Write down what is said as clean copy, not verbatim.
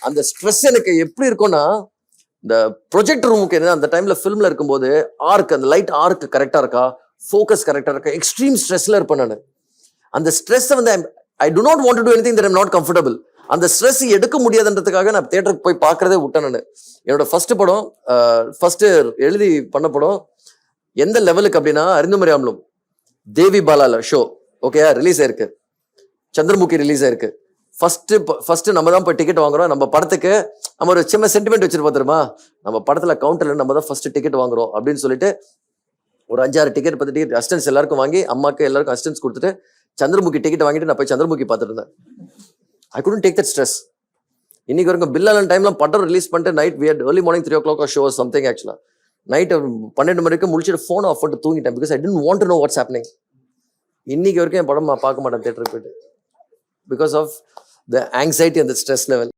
அந்த ஸ்ட்ரெஸ் எனக்கு எப்படி இருக்கும்னா, இந்த ப்ரொஜெக்ட் ரூமுக்கு என்ன அந்த டைம்ல ஃபிலிம்ல இருக்கும்போது ஆர்க் அந்த லைட் ஆர்க் கரெக்டா இருக்கா, ஃபோக்கஸ் கரெக்டா இருக்கா, எக்ஸ்ட்ரீம் ஸ்ட்ரெஸ்ல இருப்பேன் நான். அந்த ஸ்ட்ரெஸ் வந்து I do not want to do anything that I'm not comfortable. அந்த ஸ்ட்ரெஸ் எடுக்க முடியாதுன்றதுக்காக நான் தியேட்டருக்கு போய் பார்க்கறதே விட்டேன் நான். என்னோட ஃபர்ஸ்ட் படம், ஃபர்ஸ்ட் எழுதி பண்ண படம் எந்த லெவலுக்கு அப்படின்னா, அறிந்துமறை ஆம்பலம் தேவி பாலால ஷோ ஓகேயா ரிலீஸ் ஆயிருக்கு, சந்திரமுகி ரிலீஸ் ஆயிருக்கு. ஃபர்ஸ்ட் நம்ம தான் போய் டிக்கெட் வாங்குறோம். நம்ம படத்துக்கு நம்ம ஒரு சின்ன சென்டிமெண்ட் வச்சிருப்போம் தெரியுமா, நம்ம படத்துல கவுண்டர்ல நம்ம தான் ஃபர்ஸ்ட் டிக்கெட் வாங்குறோம் அப்படின்னு சொல்லிட்டு ஒரு 5-6 டிக்கெட் 10 டிக்கெட் அசிஸ்டன்ஸ் எல்லாருக்கும் வாங்கி, அம்மாக்கு எல்லாருக்கும் அசிஸ்டன்ஸ் கொடுத்துட்டு சந்திரமுகி டிக்கெட் வாங்கிட்டு நான் போய் சந்திரமுகி பார்த்துட்டு இருந்தேன். I couldn't take that stress. இன்னைக்கு வரைக்கும் பில்லாலன் டைம்ல படம் ரிலீஸ் பண்ணிட்டு night early morning 3 o'clock show something. ஆக்சுவலா நைட் 12 மணிக்கு முடிச்சுட்டு ஃபோன் ஆஃப் பண்ணிட்டு தூங்கிட்டேன். Because I didn't want to know what's happening. இன்னைக்கு வரைக்கும் என் படம் பார்க்க மாட்டேன் தியேட்டருக்கு போயிட்டு, because of the anxiety and the stress level.